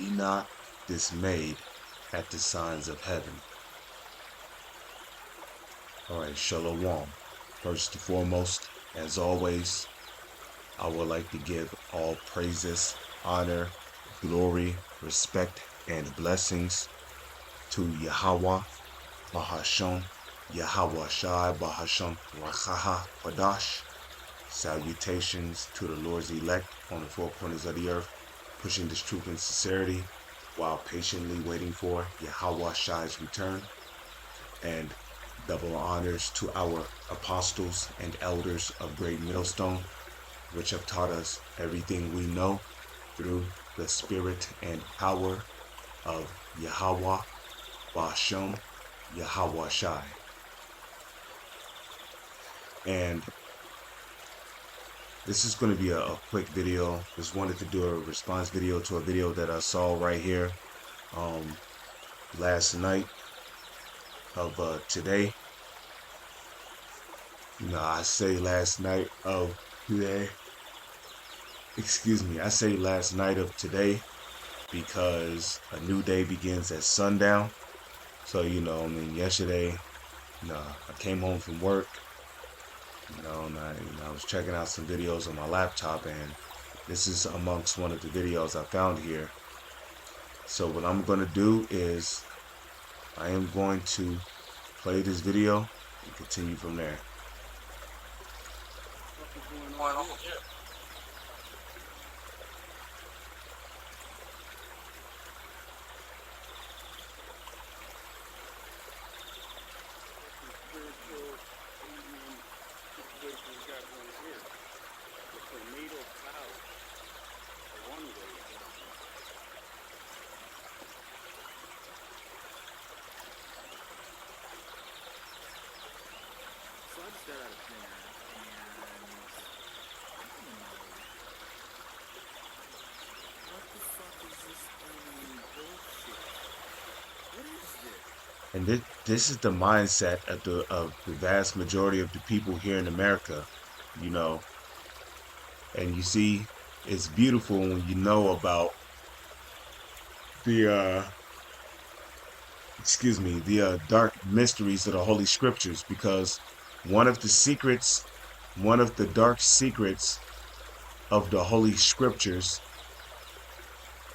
Be not dismayed at the signs of heaven. Alright, Shalom. First and foremost, as always, I would like to give all praises, honor, glory, respect, and blessings to Yahweh, Bahasham, Yahweh Shai, Bahasham, Rachaha, Quadash. Salutations to the Lord's elect on the four corners of the earth, pushing this truth in sincerity while patiently waiting for Yahweh Shai's return. And double honors to our apostles and elders of Great Millstone, which have taught us everything we know through the spirit and power of Yahweh, Basham, Yahweh Shai. And this is going to be a quick video. Just wanted to do a response video to a video that I saw right here last night of today. I say last night of today. Excuse me, I say last night of today because a new day begins at sundown. So, yesterday, I came home from work, and I was checking out some videos on my laptop, and this is amongst one of the videos I found here. So what I'm going to do is I am going to play this video and continue from there. What is going on here? And this is the mindset of the vast majority of the people here in America, And you see, it's beautiful when you know about the dark mysteries of the Holy Scriptures, because one of the dark secrets of the Holy Scriptures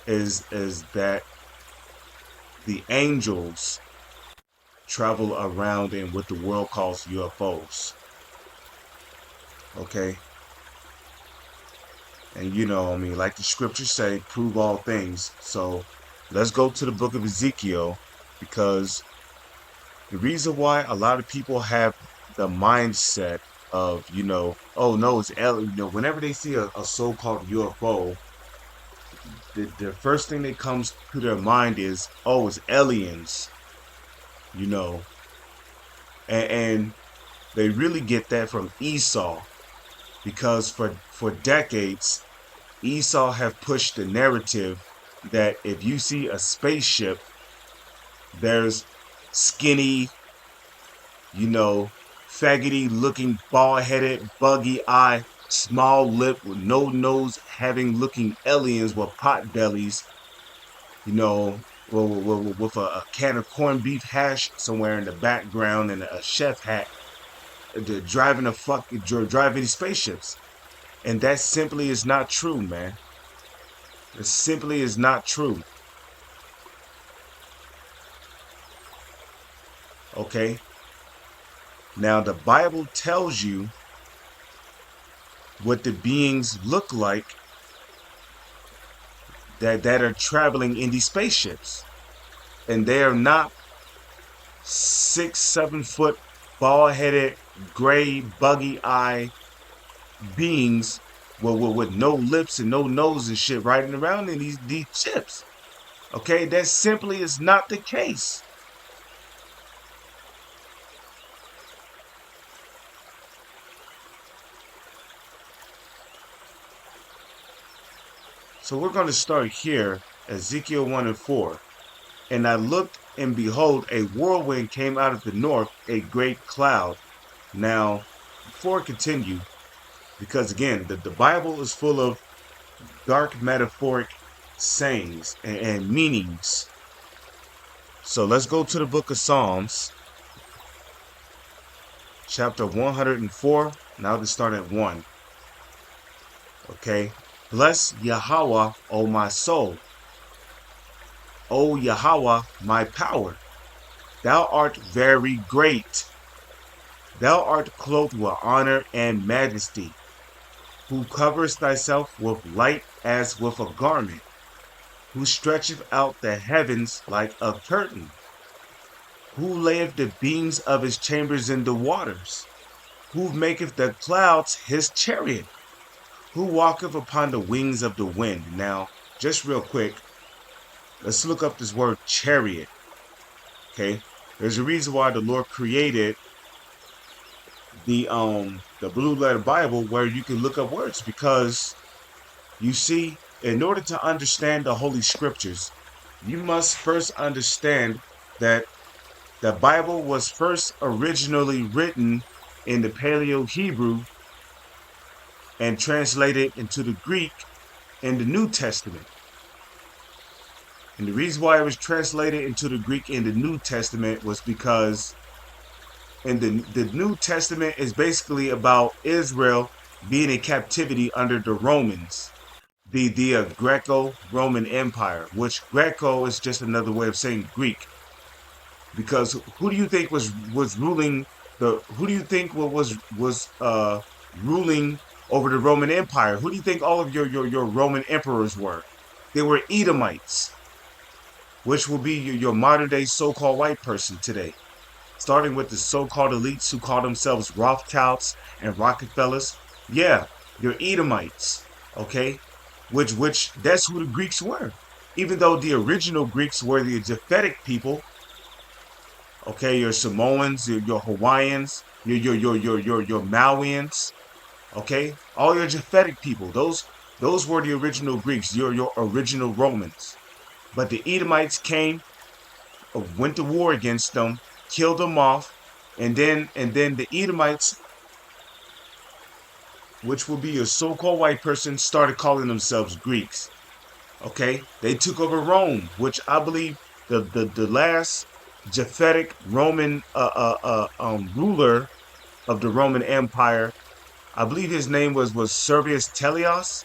is that the angels travel around in what the world calls UFOs. Okay? And like the scriptures say, prove all things. So let's go to the book of Ezekiel, because the reason why a lot of people have the mindset of, oh no, it's alien. Whenever they see a so-called UFO, the first thing that comes to their mind is, oh, it's aliens. And they really get that from Esau, because for decades Esau have pushed the narrative that if you see a spaceship, there's skinny, faggoty looking, bald-headed, buggy eye, small lip with no nose having looking aliens with pot bellies, with a can of corned beef hash somewhere in the background and a chef hat, driving these spaceships. And that simply is not true, man. It simply is not true. Okay? Now, the Bible tells you what the beings look like that are traveling in these spaceships. And they are not 6-7 foot, bald-headed, gray, buggy eye beings with no lips and no nose and shit riding around in these ships. Okay, that simply is not the case. So we're going to start here, Ezekiel 1:4. And I looked, and behold, a whirlwind came out of the north, a great cloud. Now, before I continue, because again, the Bible is full of dark metaphoric sayings and meanings. So let's go to the book of Psalms, chapter 104. Now to start at 1. Okay. Bless Yahweh, O my soul. O Yahweh, my power. Thou art very great. Thou art clothed with honor and majesty, who coverest thyself with light as with a garment, who stretcheth out the heavens like a curtain, who layeth the beams of his chambers in the waters, who maketh the clouds his chariot, who walketh upon the wings of the wind. Now, just real quick, let's look up this word chariot. Okay, there's a reason why the Lord created the blue letter Bible where you can look up words, because you see, in order to understand the Holy Scriptures, you must first understand that the Bible was first originally written in the Paleo Hebrew and translated into the Greek in the New Testament. And the reason why it was translated into the Greek in the New Testament was because in the New Testament is basically about Israel being in captivity under the Romans, the Greco-Roman Empire, which Greco is just another way of saying Greek. Because who do you think was ruling who do you think was ruling over the Roman Empire? Who do you think all of your Roman emperors were? They were Edomites, which will be your modern day so-called white person today. Starting with the so-called elites who call themselves Rothschilds and Rockefellers. Yeah, you're Edomites, okay? Which that's who the Greeks were. Even though the original Greeks were the Japhetic people, okay, your Samoans, your Hawaiians, your Malians, okay, all your Japhetic people, those were the original Greeks, your original Romans. But the Edomites came, went to war against them, killed them off, and then the Edomites, which will be a so-called white person, started calling themselves Greeks. Okay, they took over Rome, which I believe the last Japhetic Roman ruler of the Roman Empire, I believe his name was Servius Tellius.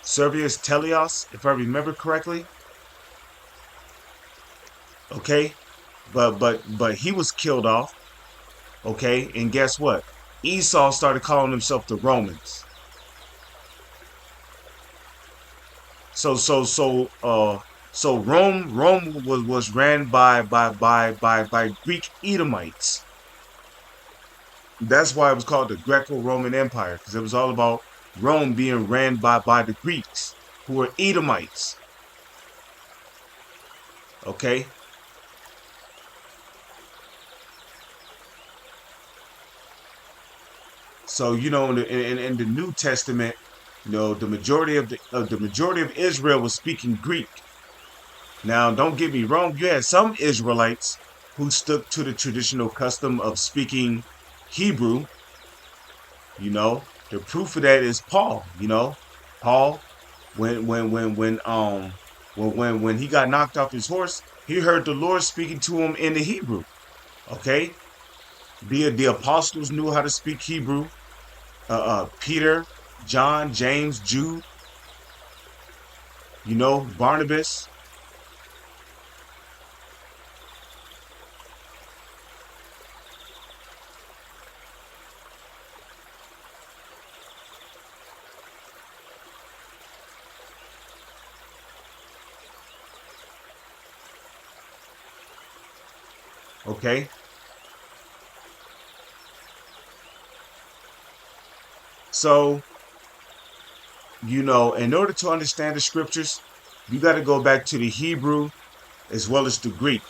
Servius Tellius, if I remember correctly. Okay, but he was killed off. Okay, and guess what? Esau started calling himself the Romans. So Rome was ran by Greek Edomites. That's why it was called the Greco-Roman Empire, because it was all about Rome being ran by the Greeks, who were Edomites. Okay. So in the New Testament, the majority of Israel was speaking Greek. Now, don't get me wrong, you had some Israelites who stuck to the traditional custom of speaking Hebrew. The proof of that is Paul. Paul, when he got knocked off his horse, he heard the Lord speaking to him in the Hebrew. Okay, the apostles knew how to speak Hebrew. Peter, John, James, Jude, Barnabas. Okay. So, in order to understand the scriptures, you got to go back to the Hebrew as well as the Greek,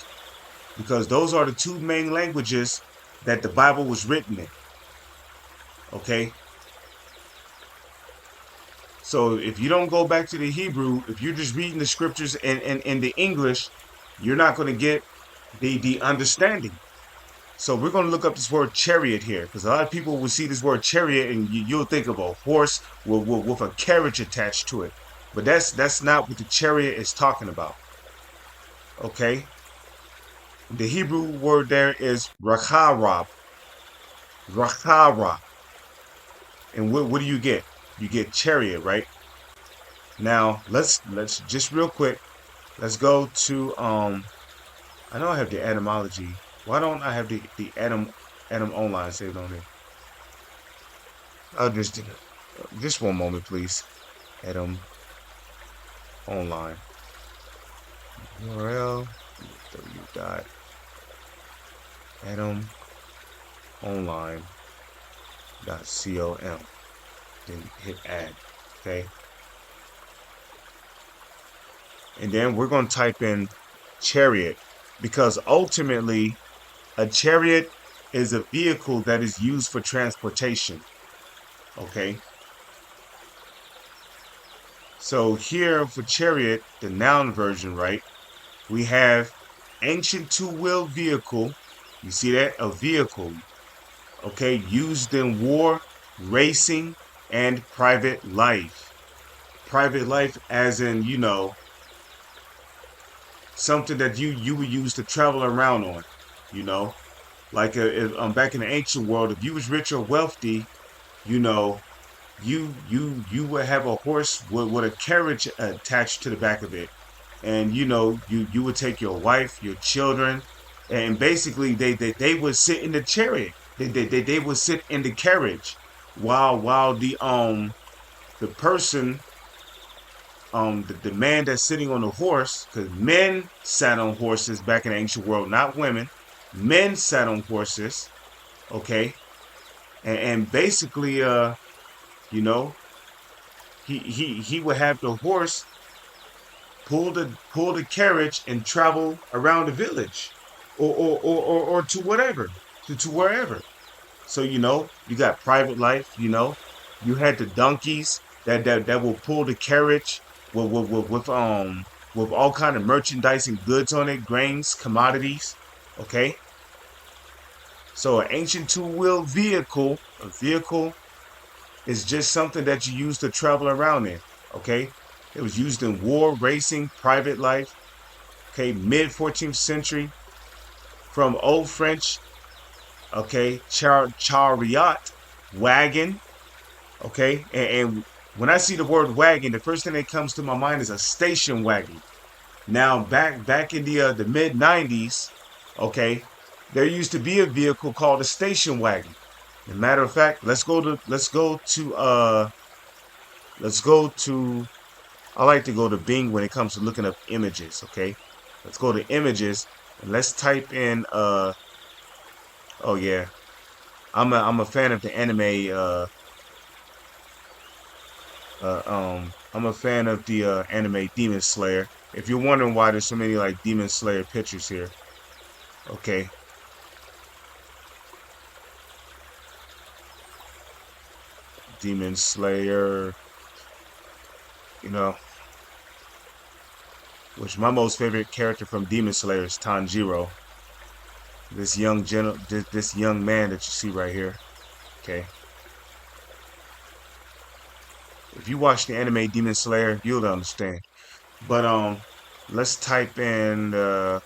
because those are the two main languages that the Bible was written in. Okay. So if you don't go back to the Hebrew, if you're just reading the scriptures in the English, you're not going to get the understanding. So we're going to look up this word chariot here, because a lot of people will see this word chariot and you'll think of a horse with a carriage attached to it. But that's not what the chariot is talking about. Okay? The Hebrew word there is racharab. Racharab. And what do you get? You get chariot, right? Now let's just real quick. Let's go to I know I have the etymology. Why don't I have the Adam online saved on here? I'll just one moment, please. Adam online URL www.adamonline.com. Then hit add. Okay, and then we're going to type in chariot because ultimately a chariot is a vehicle that is used for transportation. Okay. So here for chariot, the noun version, right? We have ancient two-wheeled vehicle. You see that? A vehicle. Okay. Used in war, racing, and private life. Private life as in, something that you would use to travel around on, you know? Like back in the ancient world, if you was rich or wealthy, you know, you would have a horse with a carriage attached to the back of it, and you would take your wife, your children, and basically they would sit in the chariot. They would sit in the carriage while the person the man that's sitting on the horse, because men sat on horses back in the ancient world, not women. Men sat on horses, okay, and basically you know he would have the horse pull the carriage and travel around the village or to whatever to wherever. So you got private life. You had the donkeys that will pull the carriage with all kind of merchandise and goods on it, grains, commodities. Okay, so an ancient two-wheeled vehicle, a vehicle is just something that you use to travel around in. Okay, it was used in war, racing, private life. Okay, mid 14th century, from Old French. Okay, chariot, wagon. Okay, and when I see the word wagon, the first thing that comes to my mind is a station wagon. Now, back in the mid '90s, okay, there used to be a vehicle called a station wagon. As a matter of fact, let's go to. I like to go to Bing when it comes to looking up images. Okay, let's go to images and let's type in. Oh yeah, I'm a fan of the anime. I'm a fan of the anime Demon Slayer. If you're wondering why there's so many like Demon Slayer pictures here, okay. Demon Slayer, you know, which my most favorite character from Demon Slayer is Tanjiro. This young man that you see right here. Okay. If you watch the anime Demon Slayer, you'll understand. But let's type in oh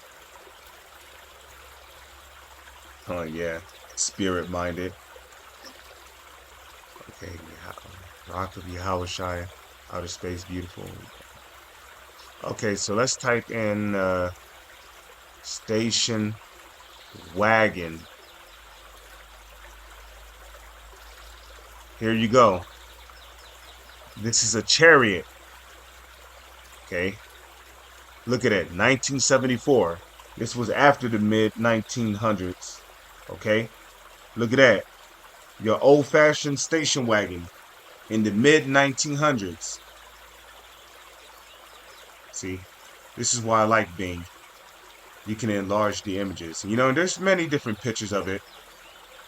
yeah, spirit minded. Okay, Rock of Yahushua, outer space, beautiful. Okay, so let's type in station wagon. Here you go. This is a chariot. Okay. Look at it, 1974. This was after the mid 1900s. Okay. Look at that. Your old-fashioned station wagon in the mid 1900s. See, this is why I like Bing. You can enlarge the images. And there's many different pictures of it.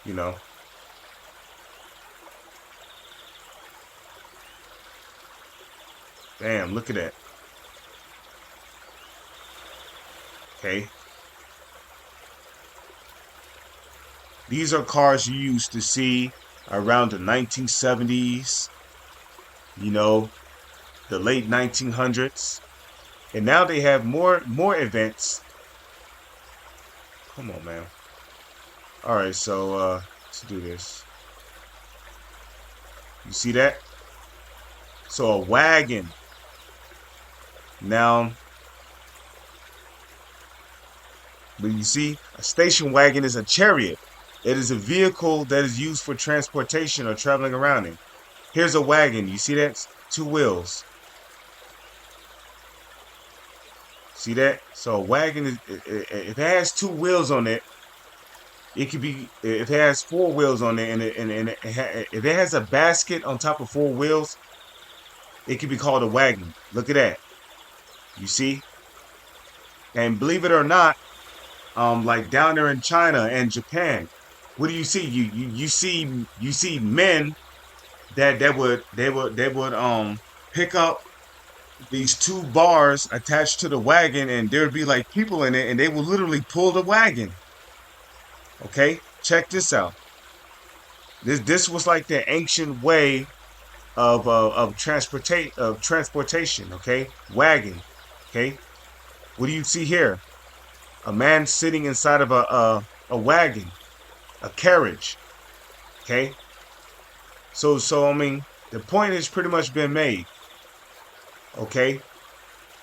You know. Damn, look at that. Okay. These are cars you used to see around the 1970s. You know, the late 1900s, and now they have more events. Come on, man. All right, so let's do this. You see that? So a wagon. Now, but you see, a station wagon is a chariot. It is a vehicle that is used for transportation or traveling around in. Here's a wagon. You see that? Two wheels. See that? So a wagon is, if it has two wheels on it, it could be, if it has four wheels on it, and if it has a basket on top of four wheels, it could be called a wagon. Look at that. You see? And believe it or not, like down there in China and Japan, what do you see? You see men that would pick up these two bars attached to the wagon, and there'd be like people in it, and they would literally pull the wagon. Okay, check this out. This was like the ancient way of transportation. Okay, wagon. Okay, what do you see here? A man sitting inside of a wagon, a carriage. Okay, so I mean, the point has pretty much been made. Okay,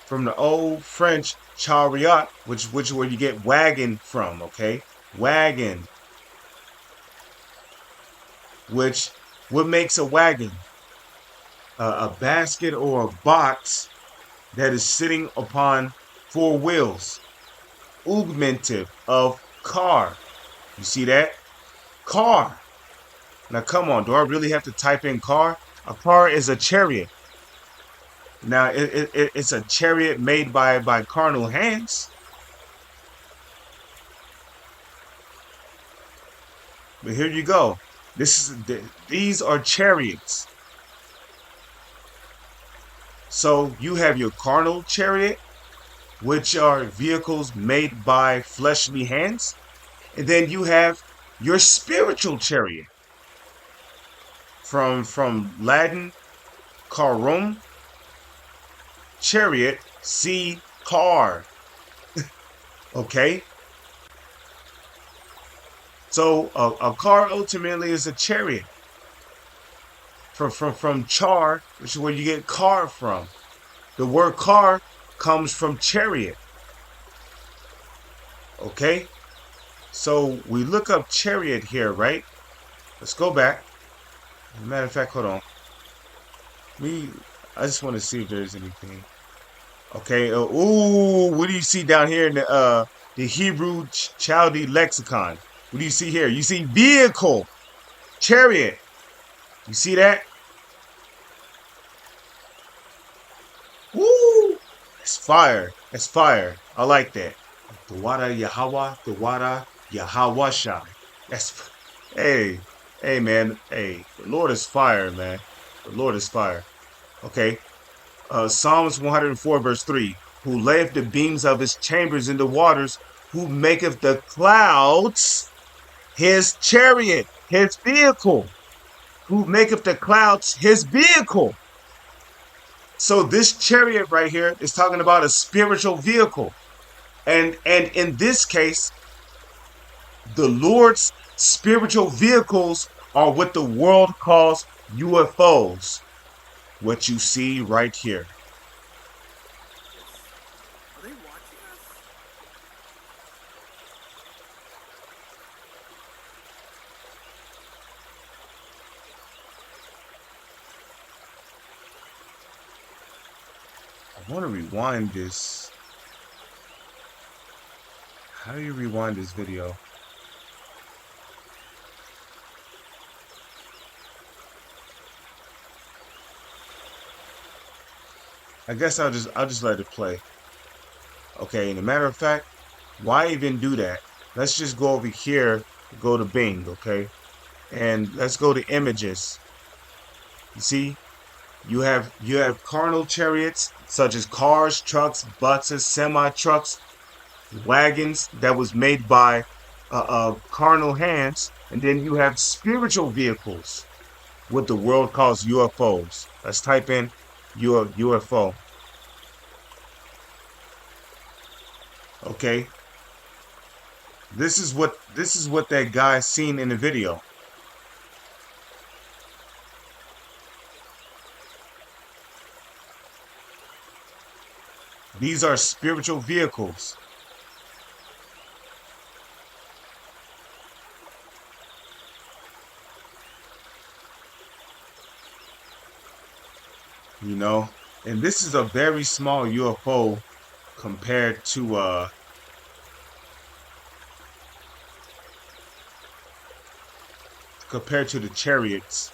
from the old French chariot, which where you get wagon from. Okay, wagon. Which, what makes a wagon? A basket or a box that is sitting upon four wheels. Augmentive of car. You see that? Car. Now come on, do I really have to type in car? A car is a chariot. Now it's a chariot made by carnal hands. But here you go. These are chariots. So you have your carnal chariot, which are vehicles made by fleshly hands, and then you have your spiritual chariot. From Latin, carum, chariot, see car. Okay? So a car ultimately is a chariot. From char, which is where you get car from. The word car comes from chariot. Okay? So we look up chariot here, right? Let's go back. As a matter of fact, hold on. I just want to see if there's anything. Okay. Ooh, what do you see down here in the Hebrew Chaldee lexicon? What do you see here? You see vehicle, chariot. You see that? Woo! It's fire. It's fire. I like that. Dawada Yahweh, Dawada Yahawashai. That's, hey, man. Hey, the Lord is fire, man. The Lord is fire. Okay. Psalms 104 verse 3. Who layeth the beams of his chambers in the waters, who maketh the clouds his chariot, his vehicle. Who maketh the clouds his vehicle. So this chariot right here is talking about a spiritual vehicle. And in this case, the Lord's spiritual vehicles are what the world calls UFOs. What you see right here. Are they watching us? I want to rewind this. How do you rewind this video? I guess I'll just let it play. Okay, and a matter of fact, why even do that? Let's just go over here, go to Bing, okay? And let's go to images. You see? You have carnal chariots such as cars, trucks, buses, semi-trucks, wagons that was made by carnal hands, and then you have spiritual vehicles, what the world calls UFOs. Let's type in UFO. Okay, this is what that guy seen in the video. These are spiritual vehicles. You know, and this is a very small UFO compared to the chariots.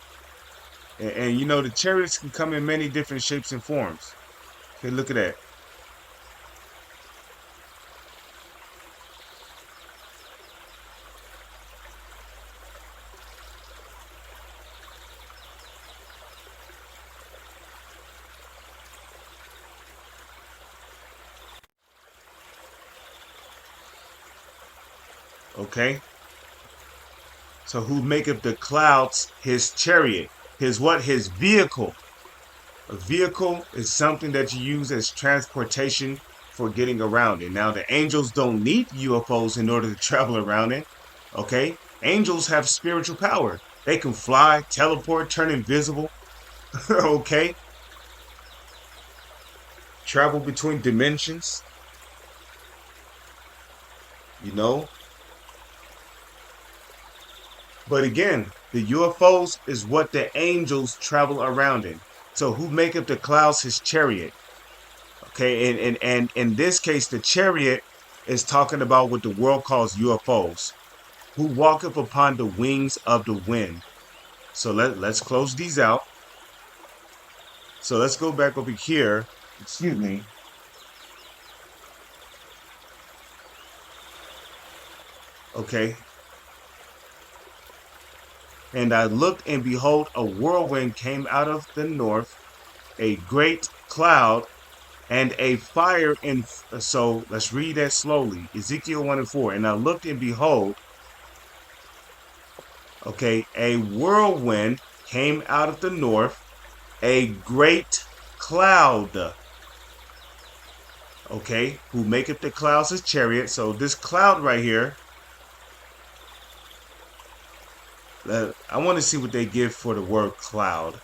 And you know the chariots can come in many different shapes and forms. Okay, look at that. Okay, so who maketh the clouds his chariot? His what? His vehicle. A vehicle is something that you use as transportation for getting around it. Now, the angels don't need UFOs in order to travel around it. Okay? Angels have spiritual power. They can fly, teleport, turn invisible. Okay? Travel between dimensions. You know? But again, the UFOs is what the angels travel around in. So who maketh the clouds his chariot? Okay, and in this case, the chariot is talking about what the world calls UFOs, who walketh upon the wings of the wind. So let's close these out. So let's go back over here. Excuse me. Okay. And I looked, and behold, a whirlwind came out of the north, a great cloud, and a fire in. So let's read that slowly. Ezekiel 1 and 4. And I looked, and behold, okay, a whirlwind came out of the north, a great cloud, okay, who maketh the clouds his chariot. So this cloud right here, I want to see what they give for the word cloud.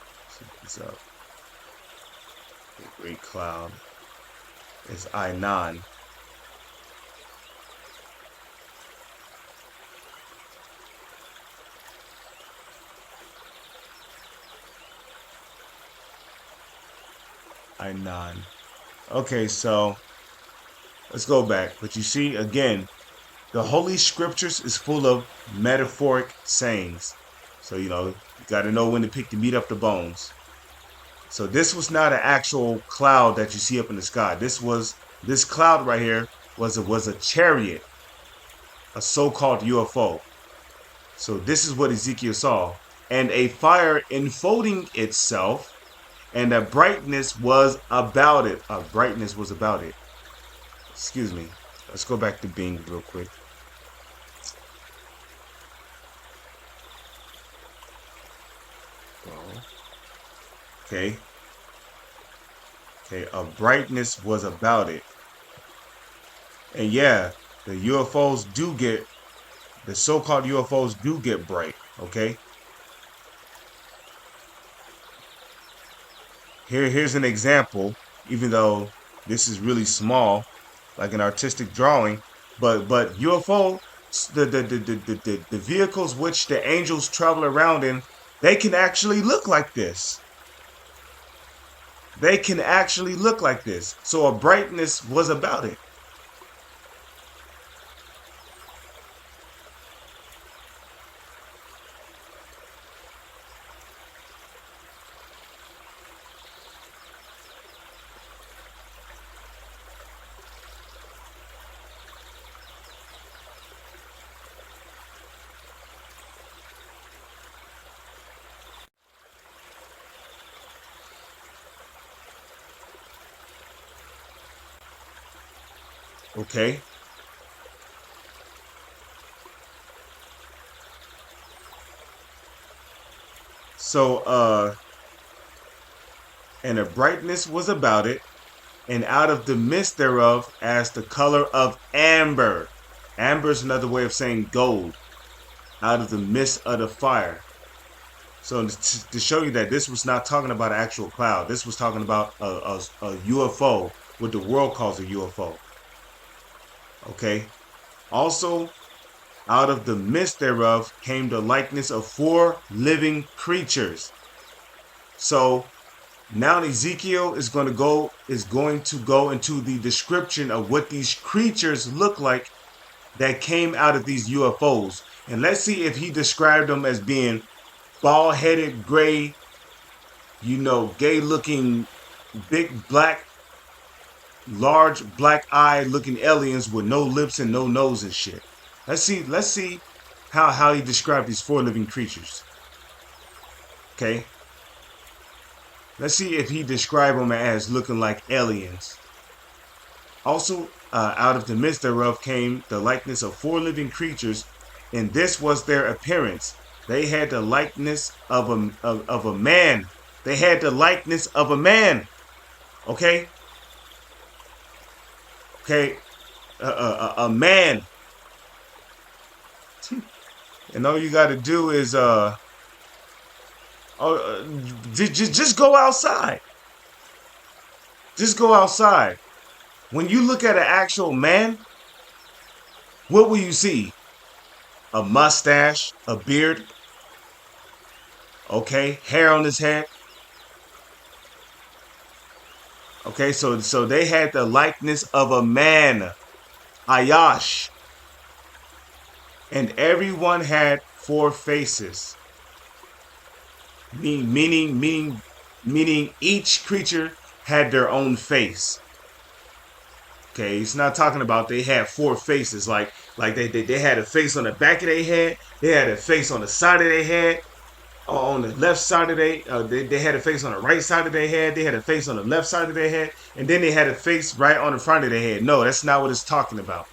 So a great cloud is Inan. Inan. Okay, so let's go back. But you see, again, the Holy Scriptures is full of metaphoric sayings. So, you got to know when to pick the meat up the bones. So this was not an actual cloud that you see up in the sky. This cloud right here was a chariot, a so-called UFO. So this is what Ezekiel saw. And a fire enfolding itself, and a brightness was about it. A brightness was about it. Excuse me. Let's go back to Bing real quick. Okay. Okay, a brightness was about it. And yeah, the so-called UFOs do get bright, okay? Here's an example, even though this is really small, like an artistic drawing, but UFO, the vehicles which the angels travel around in, they can actually look like this. They can actually look like this. So a brightness was about it. Okay? So and a brightness was about it, and out of the midst thereof as the color of amber. Amber is another way of saying gold. Out of the midst of the fire. So to show you that this was not talking about an actual cloud. This was talking about a UFO, what the world calls a UFO. Okay. Also, out of the midst thereof came the likeness of 4 living creatures. So now Ezekiel is going to go into the description of what these creatures look like that came out of these UFOs. And let's see if he described them as being bald-headed, gray, gay-looking, big black, large black eye looking aliens with no lips and no nose and shit. Let's see how he described these 4 living creatures. Okay. Let's see if he described them as looking like aliens. Also, out of the midst thereof came the likeness of 4 living creatures, and this was their appearance. They had the likeness of a man. They had the likeness of a man. Okay? Okay? A man. And all you got to do is just go outside. Just go outside. When you look at an actual man, what will you see? A mustache, a beard, okay, hair on his head. Okay, so they had the likeness of a man, Ayash. And everyone had 4 faces. Meaning each creature had their own face. Okay, it's not talking about they had 4 faces, like they had a face on the back of their head, they had a face on the side of their head, or on the left side of they had a face on the right side of their head, they had a face on the left side of their head, and then they had a face right on the front of their head. No, that's not what it's talking about.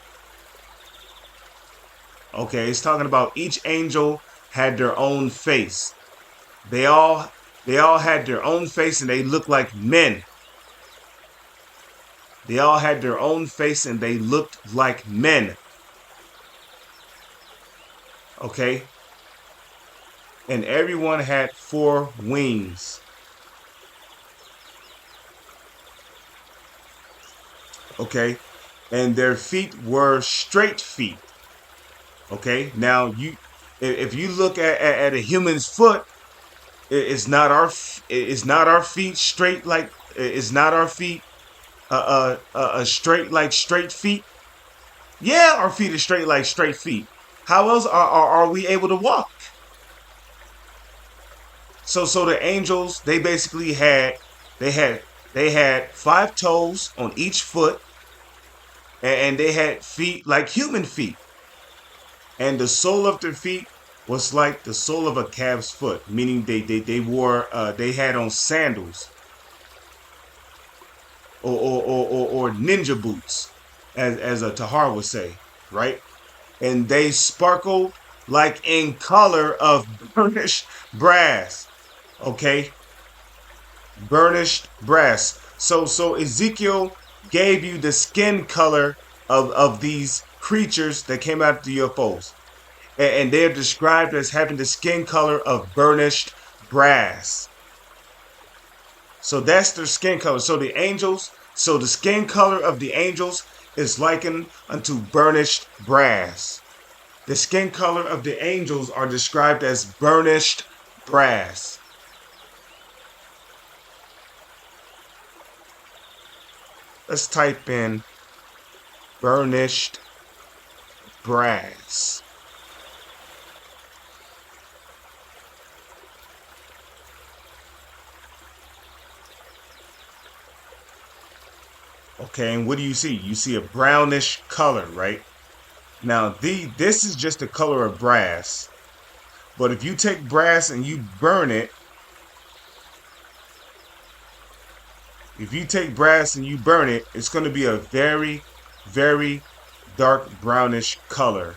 Okay, it's talking about each angel had their own face. They all had their own face and they looked like men. They all had their own face and they looked like men. Okay? And everyone had 4 wings. Okay? And their feet were straight feet. Okay? Now, if you look at a human's foot, it's not our feet straight like it's not our feet straight like straight feet. Yeah, our feet are straight like straight feet. How else are we able to walk? So the angels, they basically had 5 toes on each foot, and they had feet like human feet. And the sole of their feet was like the sole of a calf's foot, meaning they had on sandals or ninja boots, as a Tahar would say, right? And they sparkled like in color of burnished brass. Okay, burnished brass. So Ezekiel gave you the skin color of these creatures that came out of the UFOs. And they're described as having the skin color of burnished brass. So that's their skin color. So the skin color of the angels is likened unto burnished brass. The skin color of the angels are described as burnished brass. Let's type in burnished brass. Okay, and what do you see? You see a brownish color, right? Now, this is just the color of brass. But if you take brass and you burn it, it's going to be a very, very dark brownish color.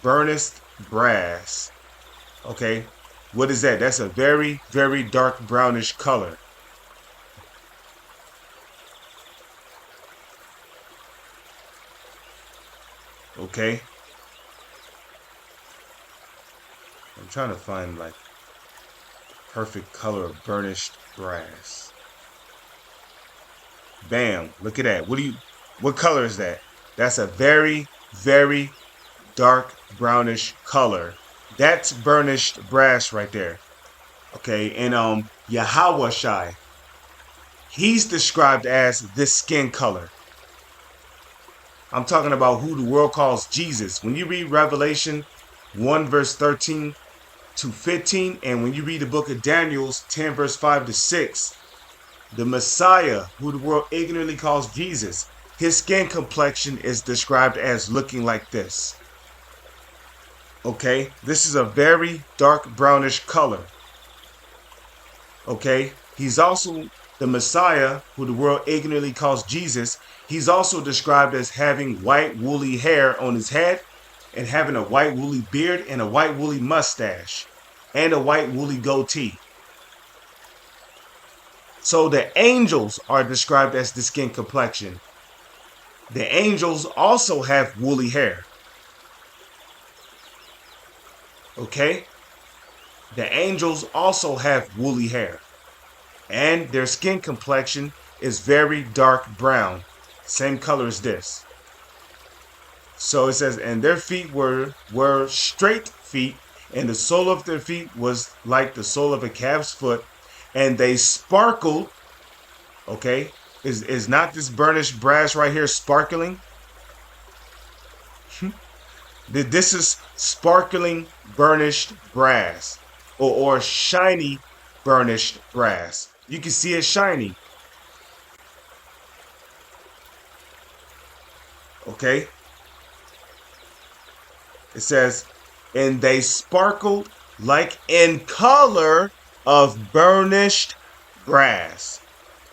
Burnished brass. Okay, what is that? That's a very, very dark brownish color. Okay. I'm trying to find like perfect color of burnished brass. Bam. Look at that. What color is that? That's a very, very dark brownish color. That's burnished brass right there. Okay. And Yahweh, he's described as this skin color. I'm talking about who the world calls Jesus. When you read Revelation 1 verse 13 to 15, and when you read the book of Daniel 10 verse 5 to 6, the Messiah, who the world ignorantly calls Jesus, his skin complexion is described as looking like this. Okay, this is a very dark brownish color. Okay, he's also the Messiah, who the world ignorantly calls Jesus. He's also described as having white woolly hair on his head and having a white woolly beard and a white woolly mustache and a white woolly goatee. So the angels are described as the skin complexion. The angels also have woolly hair. Okay? The angels also have woolly hair. And their skin complexion is very dark brown. Same color as this. So it says, and their feet were straight feet, and the sole of their feet was like the sole of a calf's foot, and they sparkled. Okay? Is not this burnished brass right here sparkling? This is sparkling burnished brass or shiny burnished brass. You can see it shiny. Okay? It says, and they sparkled like in color of burnished brass.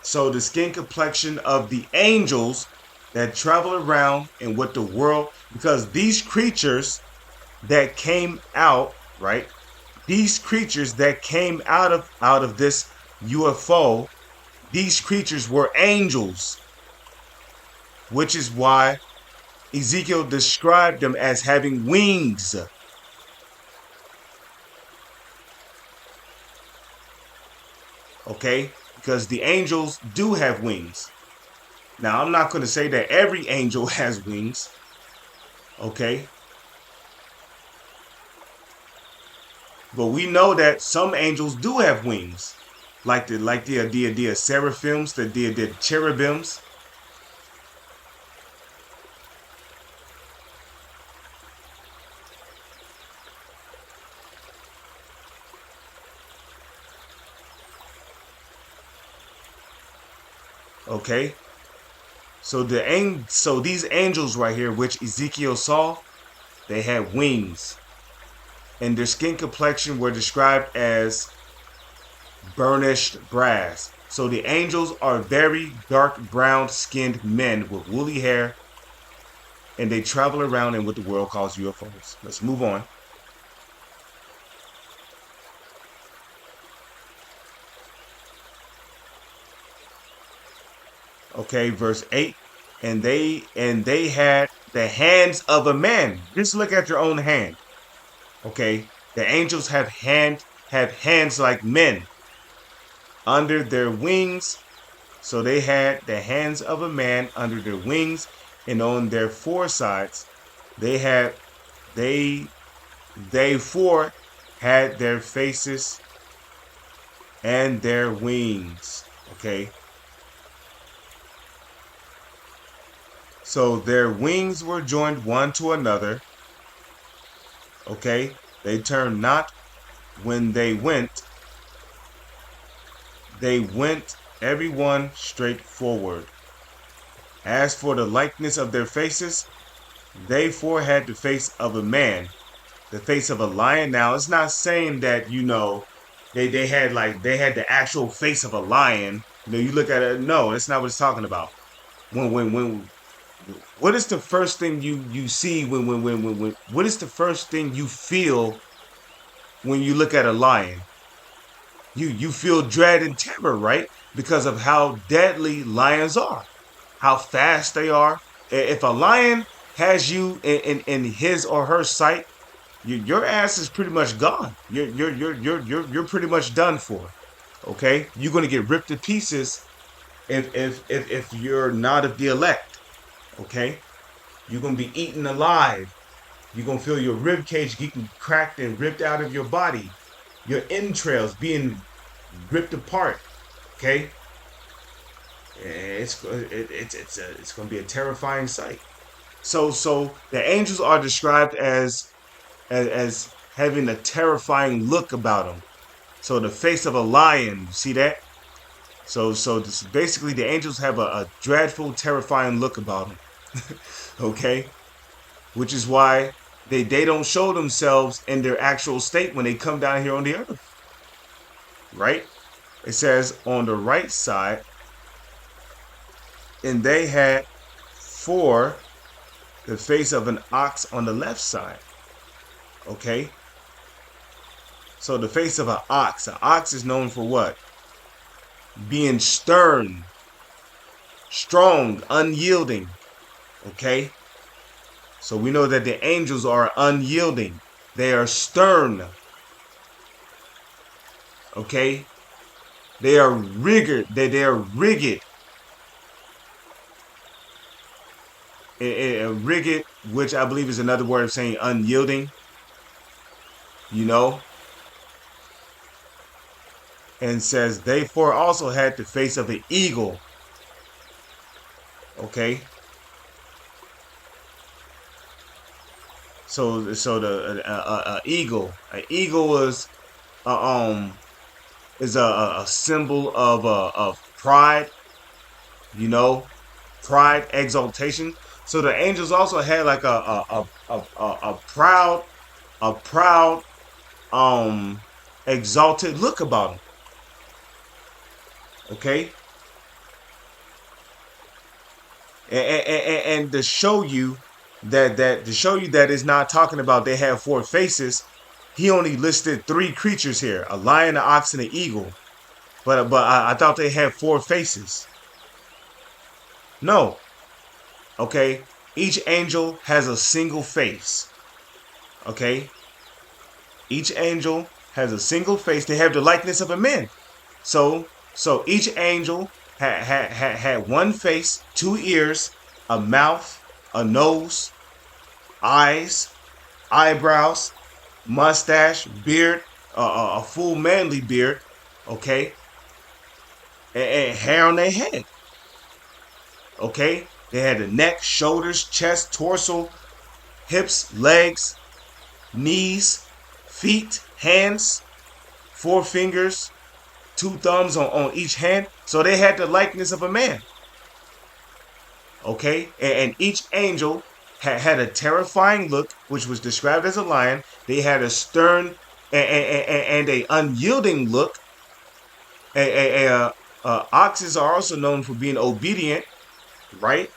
So the skin complexion of the angels that travel around and what the world, because these creatures that came out, right? These creatures that came out of this UFO, these creatures were angels, which is why Ezekiel described them as having wings. Okay? Because the angels do have wings. Now, I'm not going to say that every angel has wings. Okay? But we know that some angels do have wings. Like the seraphims, the cherubims. Okay? So these angels right here, which Ezekiel saw, they had wings. And their skin complexion were described as burnished brass. So the angels are very dark brown skinned men with woolly hair, and they travel around in what the world calls UFOs. Let's move on. Okay, verse 8. And they had the hands of a man. Just look at your own hand. Okay? The angels have hands like men under their wings. So they had the hands of a man under their wings, and on their foresides they four had their faces and their wings. Okay. So their wings were joined one to another. Okay. They turned not when they went everyone straight forward. As for the likeness of their faces, they four had the face of a man, the face of a lion. Now it's not saying that, they had the actual face of a lion. You look at it, no, that's not what it's talking about. When what is the first thing you see when what is the first thing you feel when you look at a lion? You feel dread and terror, right? Because of how deadly lions are, how fast they are. If a lion has you in his or her sight, your ass is pretty much gone. You're pretty much done for. Okay, you're gonna get ripped to pieces if you're not of the elect. Okay, you're gonna be eaten alive. You're gonna feel your rib cage getting cracked and ripped out of your body, your entrails being ripped apart. Okay, it's gonna be a terrifying sight. So the angels are described as having a terrifying look about them. So the face of a lion, you see that? So this, basically the angels have a dreadful, terrifying look about them. Okay, which is why they don't show themselves in their actual state when they come down here on the earth, right? It says on the right side, and they had for the face of an ox on the left side. Okay, so the face of an ox. An ox is known for what? Being stern, strong, unyielding. Okay, so we know that the angels are unyielding. They are stern. Okay, they are rigid. They are rigid. Rigid, which I believe is another word of saying unyielding. You know, and says they for also had the face of an eagle. Okay, so the an eagle is a symbol of pride. You know, pride, exaltation. So the angels also had like a proud, exalted look about them. Okay, and to show you that it's not talking about they have four faces. He only listed three creatures here: a lion, an ox, and an eagle. But I thought they had four faces. No. Okay. Each angel has a single face. Okay. Each angel has a single face. They have the likeness of a man. So each angel had one face, two ears, a mouth, a nose, eyes, eyebrows, mustache, beard, a full manly beard, okay, and hair on their head, okay. They had the neck, shoulders, chest, torso, hips, legs, knees, feet, hands, four fingers, two thumbs on each hand. So they had the likeness of a man. Okay? And each angel had a terrifying look, which was described as a lion. They had a stern and a unyielding look. Oxes are also known for being obedient, right?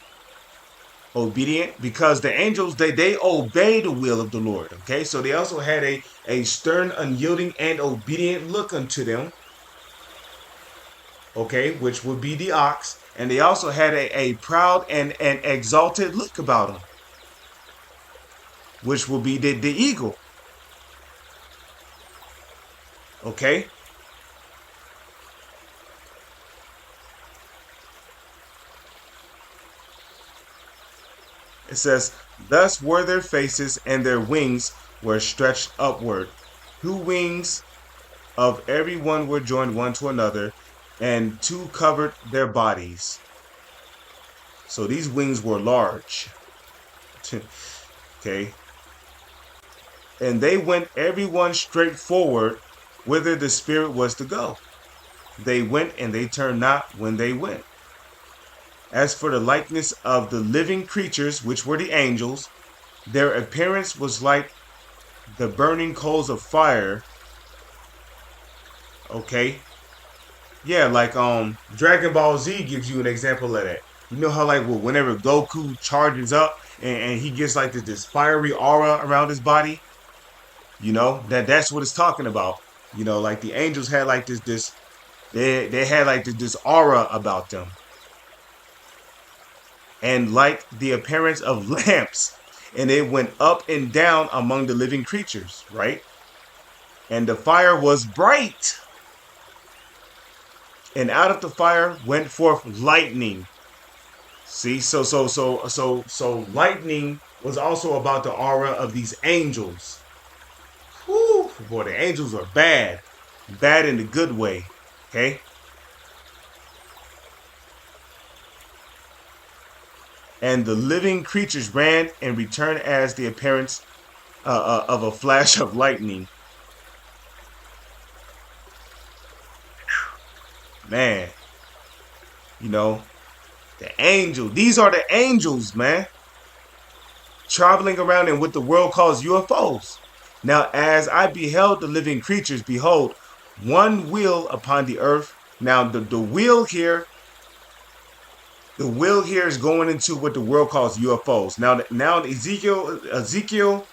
Obedient, because the angels, they obey the will of the Lord. Okay? So they also had a stern, unyielding, and obedient look unto them. Okay, which would be the ox, and they also had a proud and exalted look about them, which will be the eagle. Okay, it says, thus were their faces, and their wings were stretched upward. Two wings of every one were joined one to another, and two covered their bodies. So these wings were large. Okay. And they went every one straight forward whither the Spirit was to go. They went and they turned not when they went. As for the likeness of the living creatures, which were the angels, their appearance was like the burning coals of fire. Okay. Yeah, like Dragon Ball Z gives you an example of that. You know how like whenever Goku charges up and he gets like this fiery aura around his body, you know, that's what it's talking about. You know, like the angels had like they had like this aura about them. and like the appearance of lamps, and it went up and down among the living creatures, right? And the fire was bright, and out of the fire went forth lightning. See, so lightning was also about the aura of these angels. Whew, boy, the angels are bad. Bad in the good way. Okay? And the living creatures ran and returned as the appearance of a flash of lightning. Man, you know, the angel. These are the angels, man. Traveling around in what the world calls UFOs. Now, as I beheld the living creatures, behold, one wheel upon the earth. Now, the wheel here, the wheel here is going into what the world calls UFOs. Now Ezekiel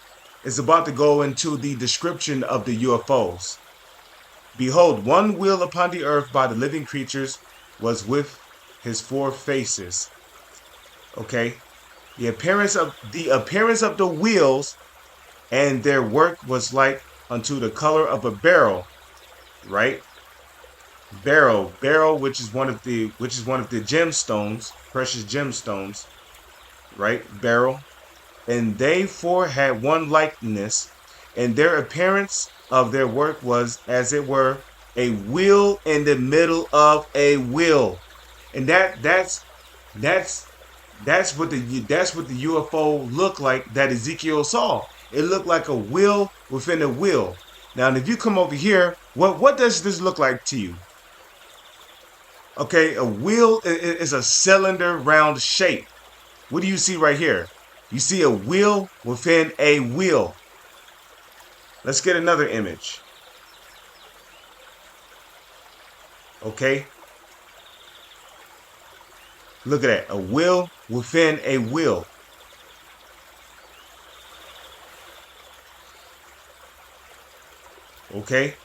is about to go into the description of the UFOs. Behold, one wheel upon the earth by the living creatures was with his four faces. Okay, the appearance of the wheels and their work was like unto the color of a beryl, right? Beryl, which is one of the gemstones, precious gemstones, right? Beryl, and they four had one likeness, and their appearance of their work was as it were a wheel in the middle of a wheel, and that's that's what the UFO looked like that Ezekiel saw. It looked like a wheel within a wheel. Now, if you come over here, what does this look like to you? Okay, a wheel is a cylinder round shape. What do you see right here? You see a wheel within a wheel. Let's get another image. Okay, look at that. A wheel within a wheel. Okay,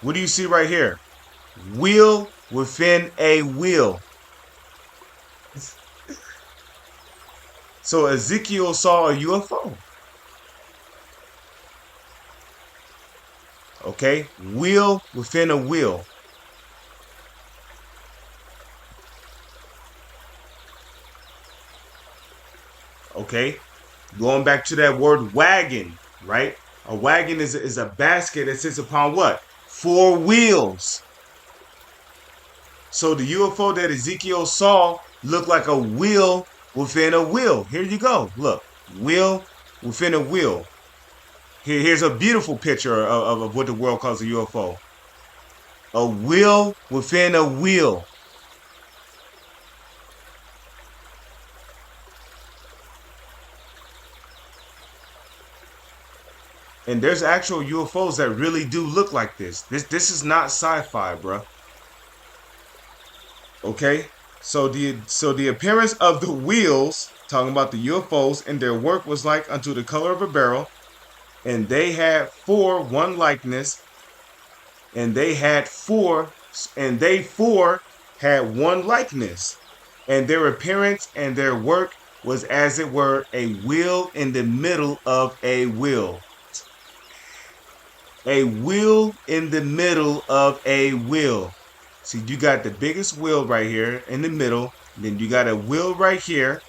what do you see right here? Wheel within a wheel. So Ezekiel saw a UFO. Okay, wheel within a wheel. Okay, going back to that word wagon, right? A wagon is a basket that sits upon what? Four wheels. So the UFO that Ezekiel saw looked like a wheel within a wheel. Here you go. Look, wheel within a wheel. Here's a beautiful picture of what the world calls a UFO. A wheel within a wheel. And there's actual UFOs that really do look like this. This is not sci-fi, bro. Okay? So the appearance of the wheels, talking about the UFOs, and their work was like unto the color of a beryl, and they had one likeness, and they four had one likeness, and their appearance and their work was as it were a wheel in the middle of a wheel. A wheel in the middle of a wheel. See, you got the biggest wheel right here in the middle, then you got a wheel right here,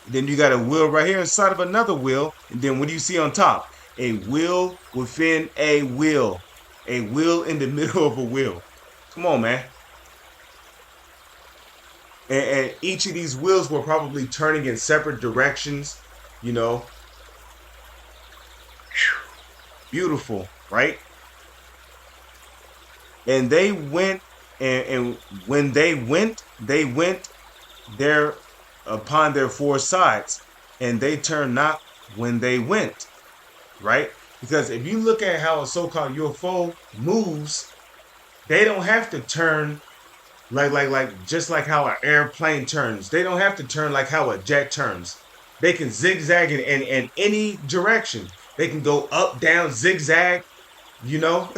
then you got a wheel right here inside of another wheel, and then what do you see on top? A wheel within a wheel. A wheel in the middle of a wheel. Come on, man. And each of these wheels were probably turning in separate directions, you know. Beautiful, right? And they went, and when they went there upon their four sides, and they turned not when they went, right? Because if you look at how a so-called UFO moves, they don't have to turn like just like how an airplane turns. They don't have to turn like how a jet turns. They can zigzag in any direction. They can go up, down, zigzag, you know?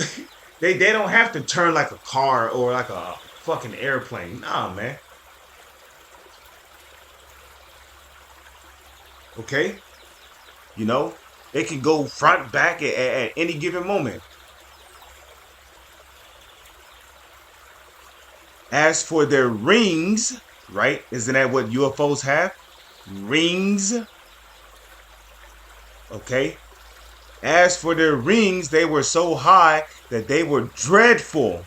They don't have to turn like a car or like a fucking airplane. Nah, man. Okay? You know, they can go front, back at any given moment. As for their rings, right? Isn't that what UFOs have? Rings. Okay. As for their rings, they were so high that they were dreadful.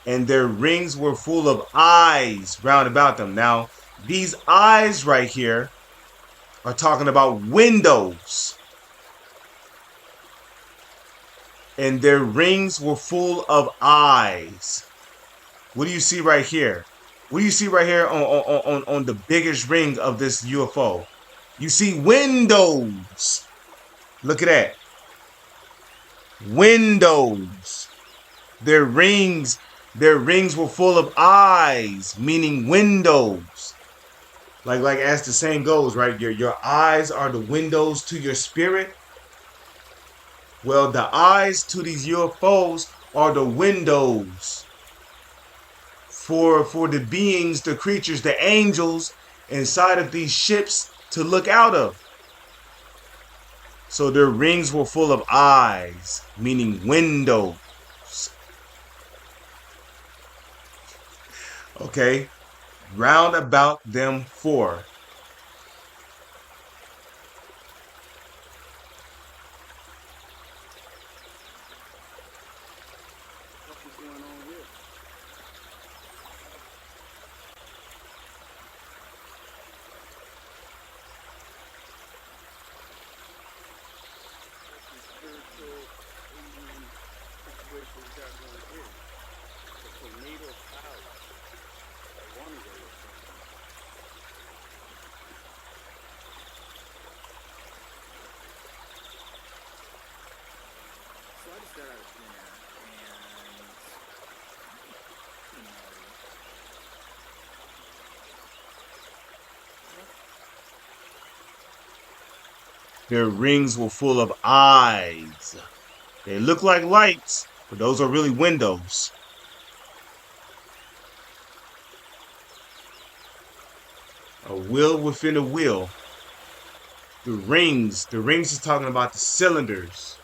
And their rings were full of eyes round about them. Now, these eyes right here are talking about windows. And their rings were full of eyes. What do you see right here? What do you see right here on the biggest ring of this UFO? You see windows. Look at that. Windows. Their rings, their rings were full of eyes, meaning windows. Like as the saying goes, right? Your eyes are the windows to your spirit. Well, the eyes to these UFOs are the windows for the beings, the creatures, the angels inside of these ships to look out of. So their rings were full of eyes, meaning windows. Okay? Round about them four. What is going on here? What's the spiritual alien situation we got going here? A tornado of clouds. A runway or something. So I just got out of dinner and you know Their rings were full of eyes. They look like lights, but those are really windows. A wheel within a wheel. The rings is talking about the cylinders.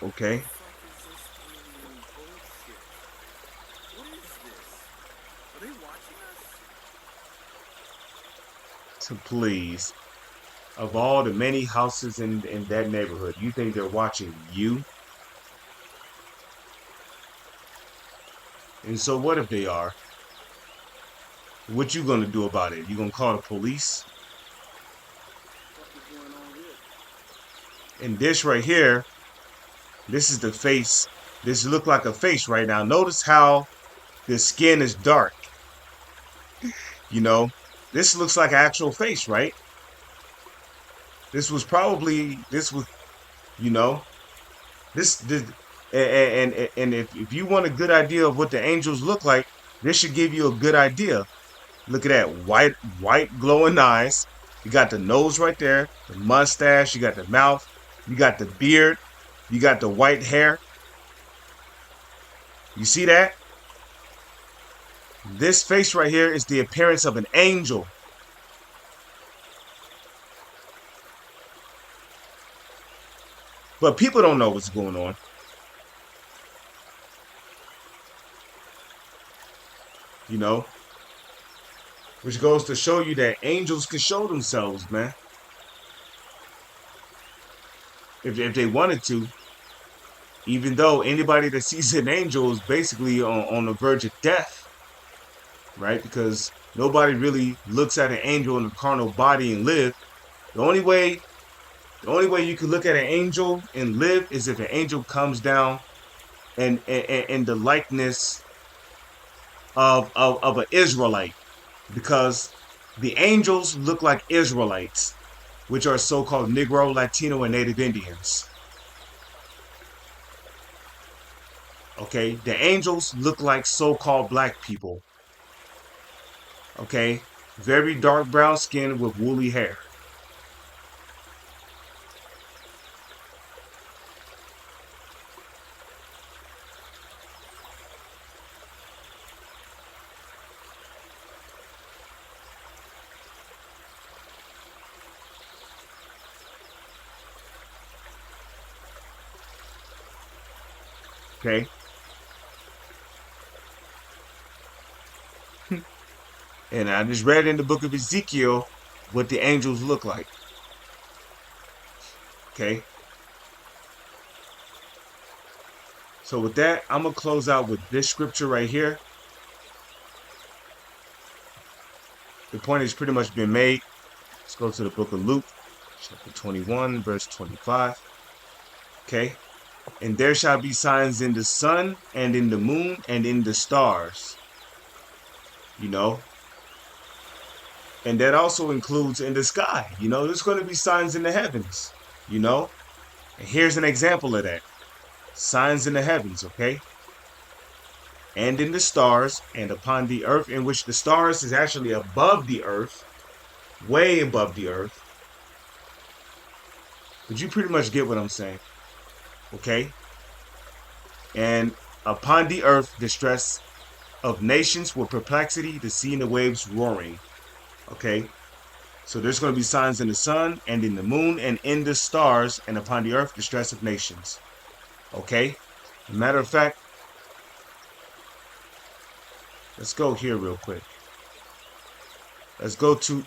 what Okay? the fuck is this alien bullshit? What is this? Are they watching us? So please, of all the many houses in that neighborhood, you think they're watching you? And so what if they are? What you gonna do about it? You gonna call the police? What is going on here? And this right here, this is the face. This look like a face right now. Notice how the skin is dark. You know, this looks like an actual face, right? This was, you know, this and if you want a good idea of what the angels look like, this should give you a good idea. Look at that white glowing eyes. You got the nose right there, the mustache, you got the mouth, you got the beard, you got the white hair. You see that? This face right here is the appearance of an angel. But people don't know what's going on. You know, which goes to show you that angels can show themselves, man. If they wanted to, even though anybody that sees an angel is basically on the verge of death, right? Because nobody really looks at an angel in a carnal body and live. The only way, the only way you can look at an angel and live is if an angel comes down and the likeness of an Israelite, because the angels look like Israelites, which are so-called Negro, Latino, and Native Indians. Okay, the angels look like so-called black people. Okay, very dark brown skin with woolly hair. Okay, and I just read in the book of Ezekiel what the angels look like. Okay, so with that, I'm gonna close out with this scripture right here. The point has pretty much been made. Let's go to the book of Luke, chapter 21, verse 25. Okay, and there shall be signs in the sun and in the moon and in the stars. You know, and that also includes in the sky. You know, there's going to be signs in the heavens. You know, and here's an example of that: signs in the heavens. Okay, and in the stars, and upon the earth, in which the stars is actually above the earth, way above the earth. But you pretty much get what I'm saying. Okay, and upon the earth, distress of nations with perplexity, the sea and the waves roaring. Okay, so there's going to be signs in the sun and in the moon and in the stars, and upon the earth, distress of nations. Okay, matter of fact, let's go here real quick. Let's go to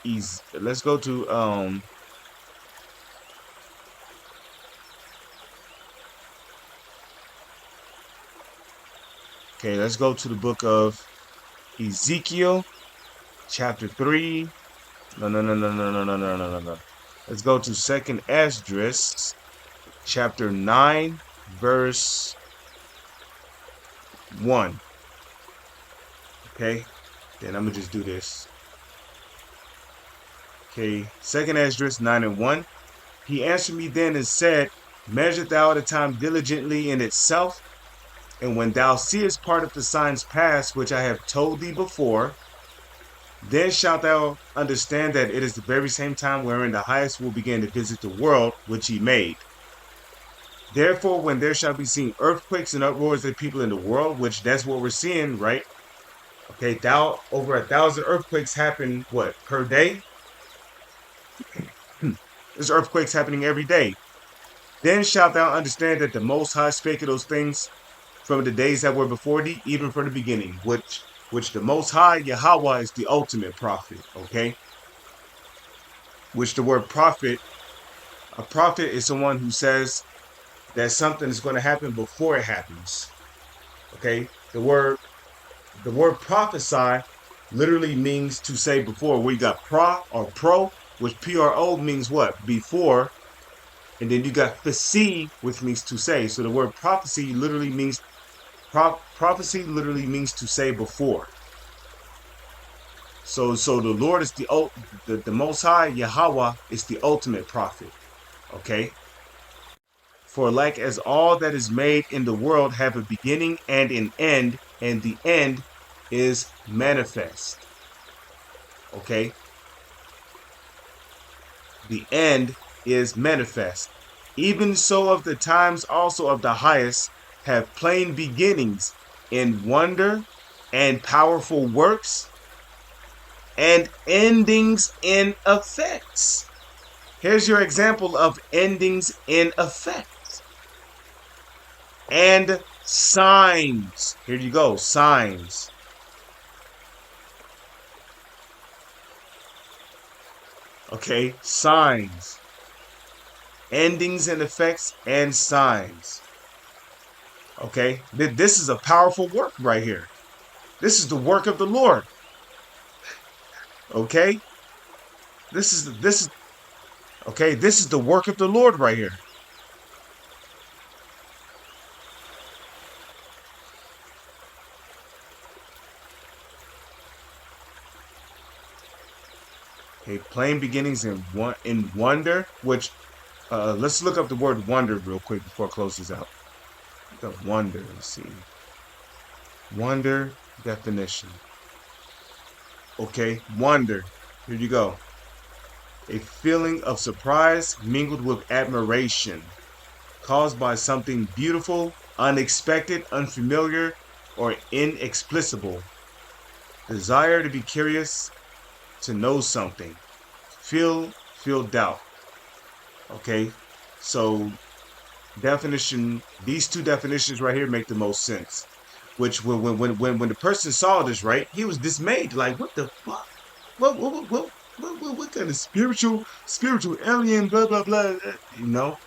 okay, let's go to the book of Ezekiel, chapter 3. No. Let's go to Second Esdras, chapter 9, verse 1. Okay, then I'm gonna just do this. Okay, Second Esdras 9 and 1. He answered me then and said, measure thou the time diligently in itself, and when thou seest part of the signs pass, which I have told thee before, then shalt thou understand that it is the very same time wherein the highest will begin to visit the world which he made. Therefore, when there shall be seen earthquakes and uproars of people in the world, which that's what we're seeing, right? Okay, over 1,000 earthquakes happen, what, per day? There's earthquakes happening every day. Then shalt thou understand that the Most High spake of those things from the days that were before thee, even from the beginning, which the Most High, Yahweh, is the ultimate prophet, okay? Which the word prophet, a prophet is someone who says that something is going to happen before it happens, okay? The word prophesy literally means to say before. We got pro, which pro means what? Before. And then you got phasis, which means to say. So the word prophecy literally means to say before. So the Lord is the Most High, Yahweh is the ultimate prophet. Okay. For like as all that is made in the world have a beginning and an end, and the end is manifest. Okay. The end is manifest. Even so of the times also of the highest have plain beginnings in wonder and powerful works, and endings in effects. Here's your example of endings in effects. And signs. Here you go, signs. Okay, signs. Endings and effects and signs. Okay, this is a powerful work right here. This is the work of the Lord. Okay, this is the work of the Lord right here. Okay, plain beginnings in wonder, which let's look up the word wonder real quick before I close this out. Look up wonder. Let's see. Wonder definition. Okay, wonder. Here you go. A feeling of surprise mingled with admiration, caused by something beautiful, unexpected, unfamiliar, or inexplicable. Desire to be curious, to know something. Feel doubt. Okay, so these two definitions right here make the most sense. Which when the person saw this, right, he was dismayed. Like, what the fuck? What kind of spiritual alien? Blah blah blah. You know.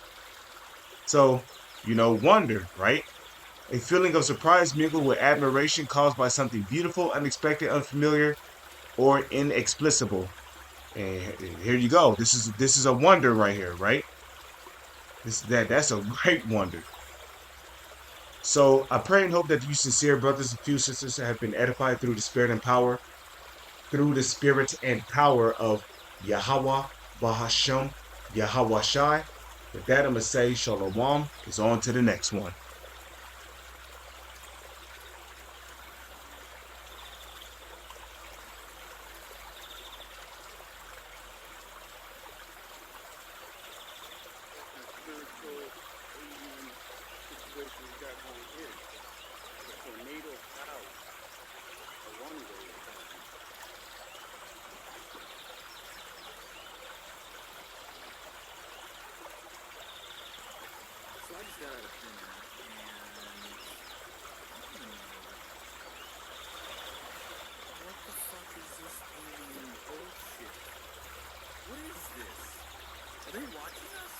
So wonder, right? A feeling of surprise mingled with admiration caused by something beautiful, unexpected, unfamiliar, or inexplicable. And here you go. This is a wonder right here, right? That's a great wonder. So I pray and hope that you sincere brothers and few sisters have been edified through the spirit and power of Yahweh Bahasham Yahweh Shai. With that, I'm gonna say Shalom is on to the next one. What spiritual alien situation we got going here? The tornado clouds are one way. So I just got out of dinner, and what the fuck is this alien bullshit? What is this? Are they watching us?